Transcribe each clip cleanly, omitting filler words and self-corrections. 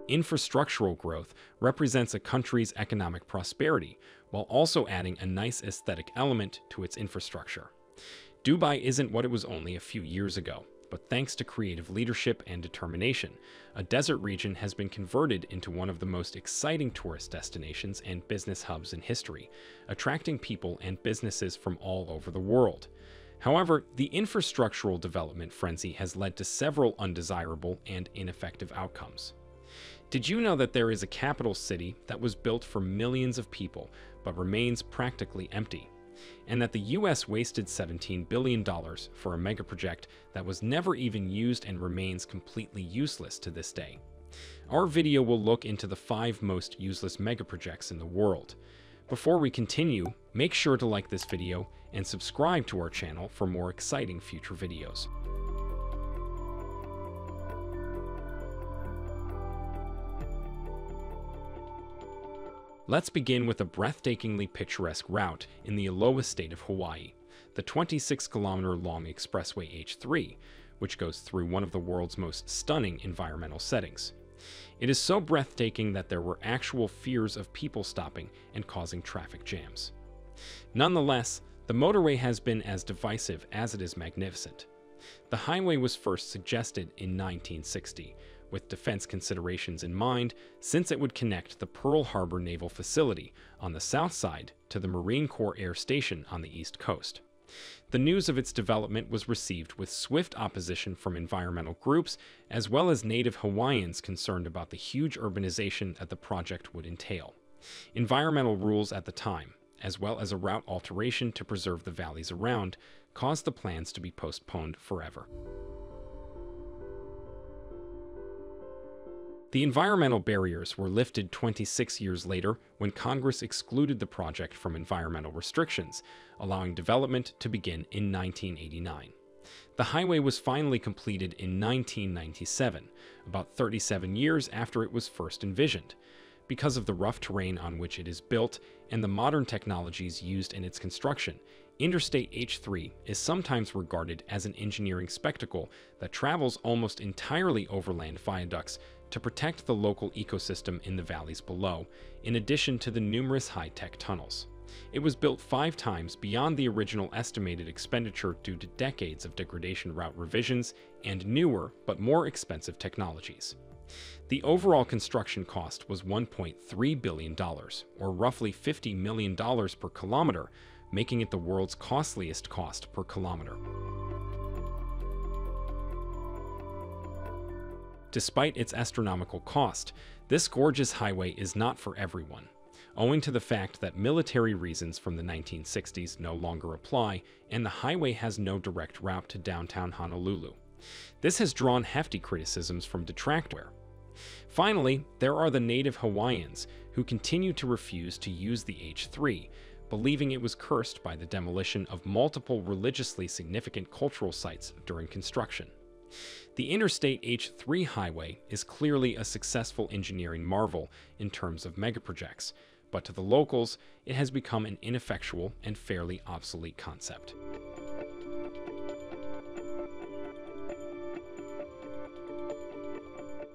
Infrastructural growth represents a country's economic prosperity, while also adding a nice aesthetic element to its infrastructure. Dubai isn't what it was only a few years ago, but thanks to creative leadership and determination, a desert region has been converted into one of the most exciting tourist destinations and business hubs in history, attracting people and businesses from all over the world. However, the infrastructural development frenzy has led to several undesirable and ineffective outcomes. Did you know that there is a capital city that was built for millions of people but remains practically empty? And that the US wasted $17 billion for a megaproject that was never even used and remains completely useless to this day? Our video will look into the 5 most useless megaprojects in the world. Before we continue, make sure to like this video and subscribe to our channel for more exciting future videos. Let's begin with a breathtakingly picturesque route in the Aloha state of Hawaii, the 26-kilometer-long Expressway H-3, which goes through one of the world's most stunning environmental settings. It is so breathtaking that there were actual fears of people stopping and causing traffic jams. Nonetheless, the motorway has been as divisive as it is magnificent. The highway was first suggested in 1960, with defense considerations in mind, since it would connect the Pearl Harbor Naval Facility on the south side to the Marine Corps Air Station on the east coast. The news of its development was received with swift opposition from environmental groups, as well as native Hawaiians concerned about the huge urbanization that the project would entail. Environmental rules at the time, as well as a route alteration to preserve the valleys around, caused the plans to be postponed forever. The environmental barriers were lifted 26 years later when Congress excluded the project from environmental restrictions, allowing development to begin in 1989. The highway was finally completed in 1997, about 37 years after it was first envisioned. Because of the rough terrain on which it is built and the modern technologies used in its construction, Interstate H-3 is sometimes regarded as an engineering spectacle that travels almost entirely overland viaducts to protect the local ecosystem in the valleys below, in addition to the numerous high-tech tunnels. It was built 5 times beyond the original estimated expenditure due to decades of degradation route revisions and newer but more expensive technologies. The overall construction cost was $1.3 billion, or roughly $50 million per kilometer, making it the world's costliest cost per kilometer. Despite its astronomical cost, this gorgeous highway is not for everyone, owing to the fact that military reasons from the 1960s no longer apply, and the highway has no direct route to downtown Honolulu. This has drawn hefty criticisms from detractors. Finally, there are the native Hawaiians, who continue to refuse to use the H-3, believing it was cursed by the demolition of multiple religiously significant cultural sites during construction. The Interstate H-3 highway is clearly a successful engineering marvel in terms of megaprojects, but to the locals, it has become an ineffectual and fairly obsolete concept.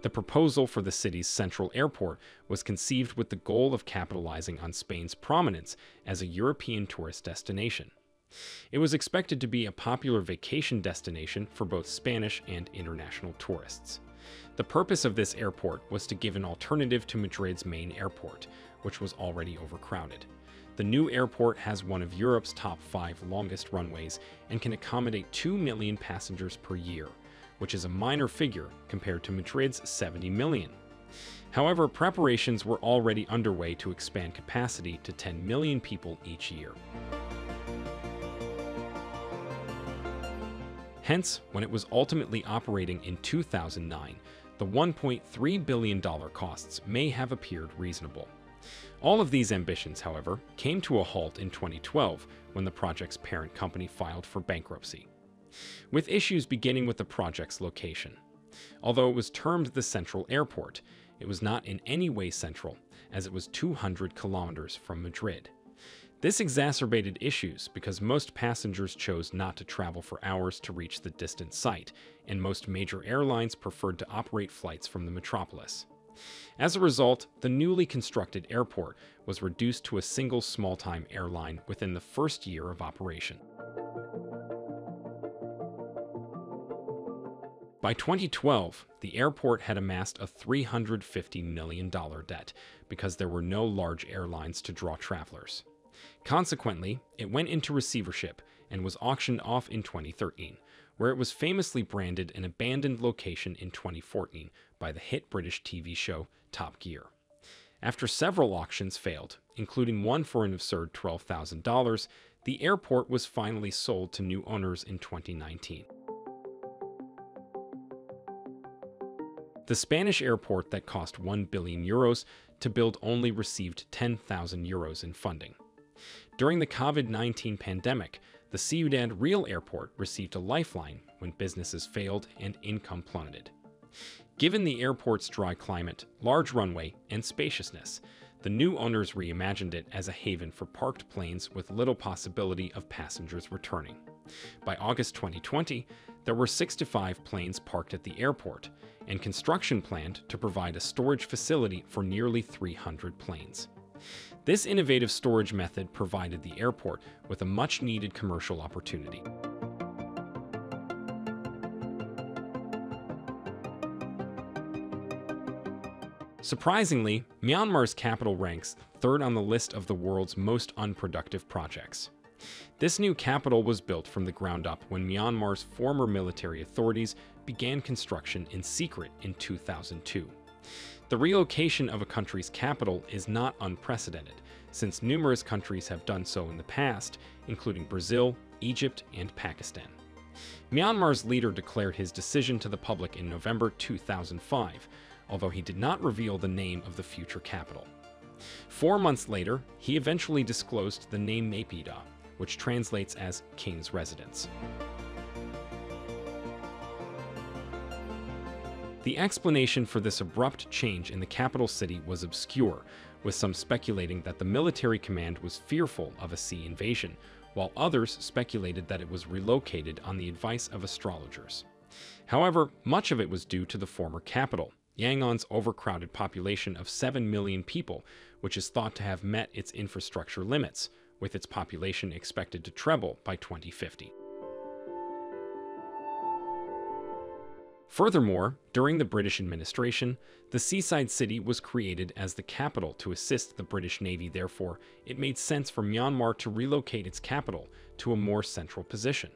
The proposal for the city's central airport was conceived with the goal of capitalizing on Spain's prominence as a European tourist destination. It was expected to be a popular vacation destination for both Spanish and international tourists. The purpose of this airport was to give an alternative to Madrid's main airport, which was already overcrowded. The new airport has one of Europe's top 5 longest runways and can accommodate 2 million passengers per year, which is a minor figure compared to Madrid's 70 million. However, preparations were already underway to expand capacity to 10 million people each year. Hence, when it was ultimately operating in 2009, the $1.3 billion costs may have appeared reasonable. All of these ambitions, however, came to a halt in 2012 when the project's parent company filed for bankruptcy, with issues beginning with the project's location. Although it was termed the Central Airport, it was not in any way central, as it was 200 kilometers from Madrid. This exacerbated issues because most passengers chose not to travel for hours to reach the distant site, and most major airlines preferred to operate flights from the metropolis. As a result, the newly constructed airport was reduced to a single small-time airline within the first year of operation. By 2012, the airport had amassed a $350 million debt because there were no large airlines to draw travelers. Consequently, it went into receivership and was auctioned off in 2013, where it was famously branded an abandoned location in 2014 by the hit British TV show Top Gear. After several auctions failed, including one for an absurd $12,000, the airport was finally sold to new owners in 2019. The Spanish airport that cost €1 billion to build only received €10,000 in funding. During the COVID-19 pandemic, the Ciudad real airport received a lifeline when businesses failed and income plummeted. Given the airport's dry climate, large runway, and spaciousness, the new owners reimagined it as a haven for parked planes with little possibility of passengers returning. By August 2020, there were 65 planes parked at the airport, and construction planned to provide a storage facility for nearly 300 planes. This innovative storage method provided the airport with a much-needed commercial opportunity. Surprisingly, Myanmar's capital ranks third on the list of the world's most unproductive projects. This new capital was built from the ground up when Myanmar's former military authorities began construction in secret in 2002. The relocation of a country's capital is not unprecedented, since numerous countries have done so in the past, including Brazil, Egypt, and Pakistan. Myanmar's leader declared his decision to the public in November 2005, although he did not reveal the name of the future capital. 4 months later, he eventually disclosed the name Naypyidaw, which translates as King's Residence. The explanation for this abrupt change in the capital city was obscure, with some speculating that the military command was fearful of a sea invasion, while others speculated that it was relocated on the advice of astrologers. However, much of it was due to the former capital, Yangon's overcrowded population of 7 million people, which is thought to have met its infrastructure limits, with its population expected to treble by 2050. Furthermore, during the British administration, the seaside city was created as the capital to assist the British Navy. Therefore, it made sense for Myanmar to relocate its capital to a more central position.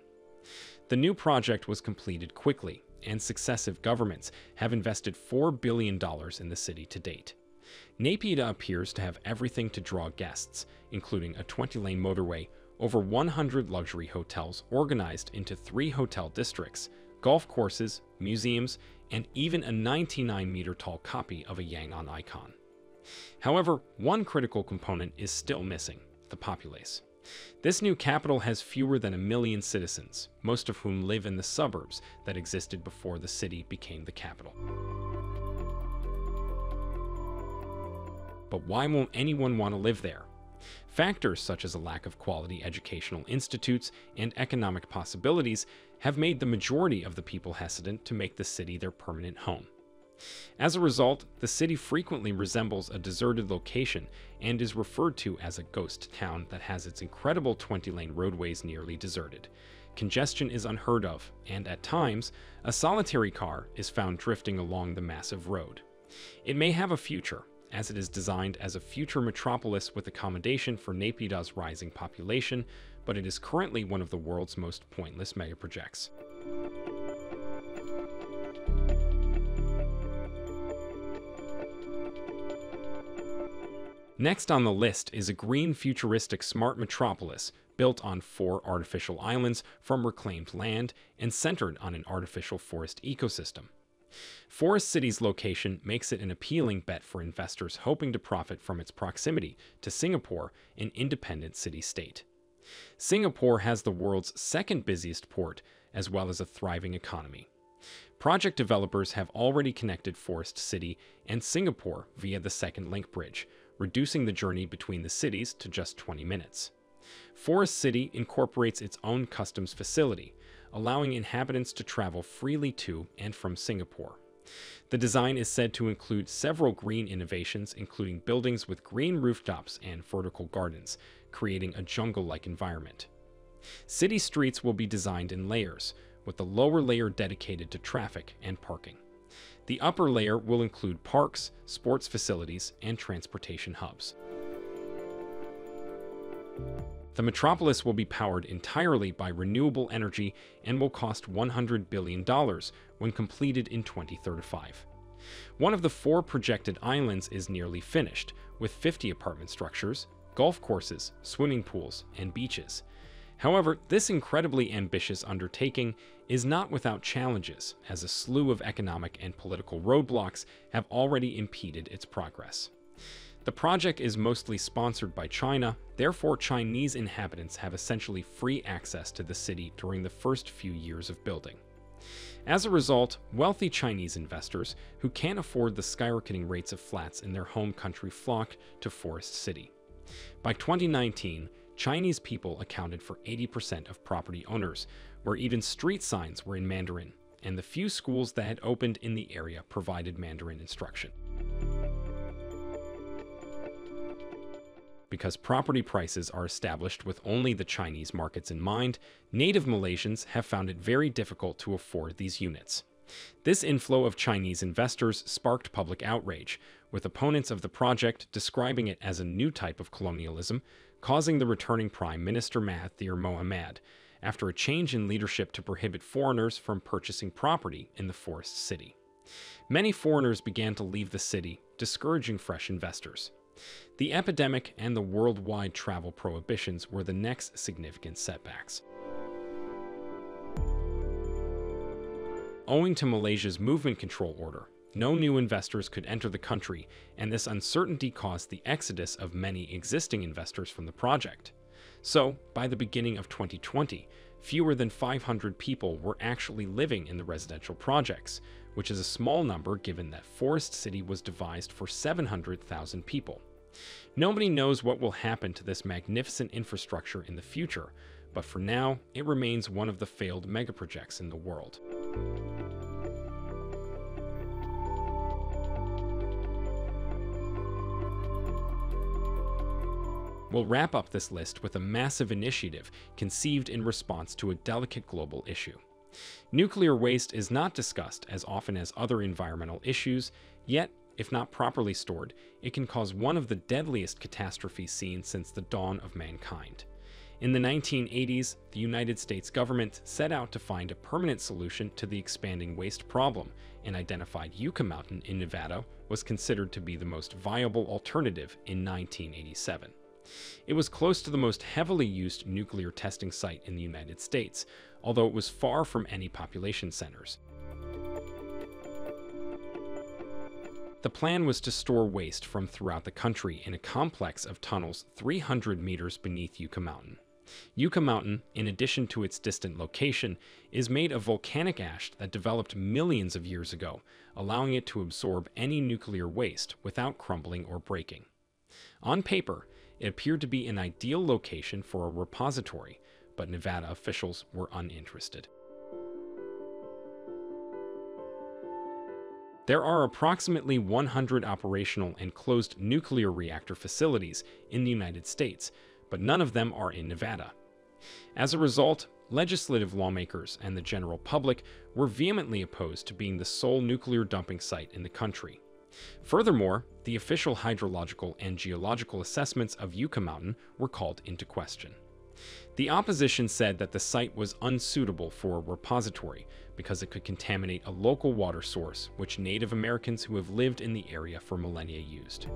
The new project was completed quickly, and successive governments have invested $4 billion in the city to date. Naypyidaw appears to have everything to draw guests, including a 20-lane motorway, over 100 luxury hotels organized into 3 hotel districts, golf courses, museums, and even a 99-meter-tall copy of a Yangon icon. However, one critical component is still missing: the populace. This new capital has fewer than 1 million citizens, most of whom live in the suburbs that existed before the city became the capital. But why won't anyone want to live there? Factors such as a lack of quality educational institutes and economic possibilities have made the majority of the people hesitant to make the city their permanent home. As a result, the city frequently resembles a deserted location and is referred to as a ghost town that has its incredible 20-lane roadways nearly deserted. Congestion is unheard of, and at times, a solitary car is found drifting along the massive road. It may have a future, as it is designed as a future metropolis with accommodation for Naypyidaw's rising population, but it is currently one of the world's most pointless megaprojects. Next on the list is a green, futuristic smart metropolis built on 4 artificial islands from reclaimed land and centered on an artificial forest ecosystem. Forest City's location makes it an appealing bet for investors hoping to profit from its proximity to Singapore, an independent city-state. Singapore has the world's 2nd busiest port, as well as a thriving economy. Project developers have already connected Forest City and Singapore via the second link bridge, reducing the journey between the cities to just 20 minutes. Forest City incorporates its own customs facility, allowing inhabitants to travel freely to and from Singapore. The design is said to include several green innovations, including buildings with green rooftops and vertical gardens, creating a jungle-like environment. City streets will be designed in layers, with the lower layer dedicated to traffic and parking. The upper layer will include parks, sports facilities, and transportation hubs. The metropolis will be powered entirely by renewable energy and will cost $100 billion when completed in 2035. One of the 4 projected islands is nearly finished, with 50 apartment structures, golf courses, swimming pools, and beaches. However, this incredibly ambitious undertaking is not without challenges, as a slew of economic and political roadblocks have already impeded its progress. The project is mostly sponsored by China, therefore Chinese inhabitants have essentially free access to the city during the first few years of building. As a result, wealthy Chinese investors who can't afford the skyrocketing rates of flats in their home country flock to Forest City. By 2019, Chinese people accounted for 80% of property owners, where even street signs were in Mandarin, and the few schools that had opened in the area provided Mandarin instruction. Because property prices are established with only the Chinese markets in mind, native Malaysians have found it very difficult to afford these units. This inflow of Chinese investors sparked public outrage, with opponents of the project describing it as a new type of colonialism, causing the returning Prime Minister Mahathir Mohamad, after a change in leadership to prohibit foreigners from purchasing property in the Forest City. Many foreigners began to leave the city, discouraging fresh investors. The epidemic and the worldwide travel prohibitions were the next significant setbacks. Owing to Malaysia's movement control order, no new investors could enter the country, and this uncertainty caused the exodus of many existing investors from the project. So, by the beginning of 2020, fewer than 500 people were actually living in the residential projects, which is a small number given that Forest City was devised for 700,000 people. Nobody knows what will happen to this magnificent infrastructure in the future, but for now, it remains one of the failed megaprojects in the world. We'll wrap up this list with a massive initiative conceived in response to a delicate global issue. Nuclear waste is not discussed as often as other environmental issues, yet, if not properly stored, it can cause one of the deadliest catastrophes seen since the dawn of mankind. In the 1980s, the United States government set out to find a permanent solution to the expanding waste problem, and identified Yucca Mountain in Nevada was considered to be the most viable alternative in 1987. It was close to the most heavily used nuclear testing site in the United States, although it was far from any population centers. The plan was to store waste from throughout the country in a complex of tunnels 300 meters beneath Yucca Mountain. Yucca Mountain, in addition to its distant location, is made of volcanic ash that developed millions of years ago, allowing it to absorb any nuclear waste without crumbling or breaking. On paper, it appeared to be an ideal location for a repository, but Nevada officials were uninterested. There are approximately 100 operational and closed nuclear reactor facilities in the United States, but none of them are in Nevada. As a result, legislative lawmakers and the general public were vehemently opposed to being the sole nuclear dumping site in the country. Furthermore, the official hydrological and geological assessments of Yucca Mountain were called into question. The opposition said that the site was unsuitable for a repository because it could contaminate a local water source which Native Americans who have lived in the area for millennia used.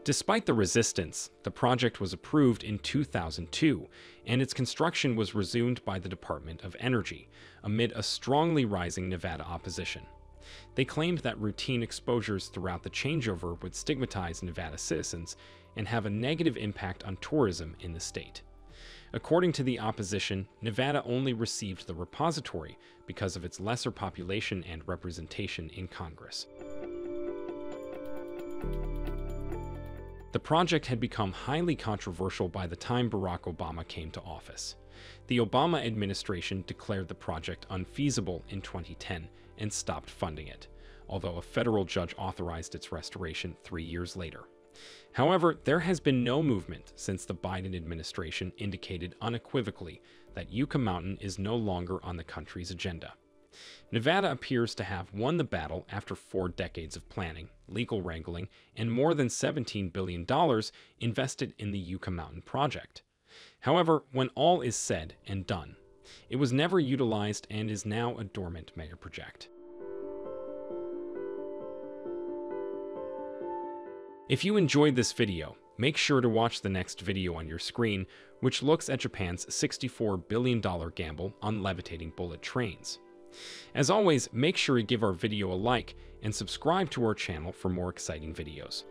Despite the resistance, the project was approved in 2002, and its construction was resumed by the Department of Energy, amid a strongly rising Nevada opposition. They claimed that routine exposures throughout the changeover would stigmatize Nevada citizens and have a negative impact on tourism in the state. According to the opposition, Nevada only received the repository because of its lesser population and representation in Congress. The project had become highly controversial by the time Barack Obama came to office. The Obama administration declared the project unfeasible in 2010 and stopped funding it, although a federal judge authorized its restoration 3 years later. However, there has been no movement since the Biden administration indicated unequivocally that Yucca Mountain is no longer on the country's agenda. Nevada appears to have won the battle after 4 decades of planning, legal wrangling, and more than $17 billion invested in the Yucca Mountain project. However, when all is said and done, it was never utilized and is now a dormant megaproject. If you enjoyed this video, make sure to watch the next video on your screen, which looks at Japan's $64 billion gamble on levitating bullet trains. As always, make sure to give our video a like and subscribe to our channel for more exciting videos.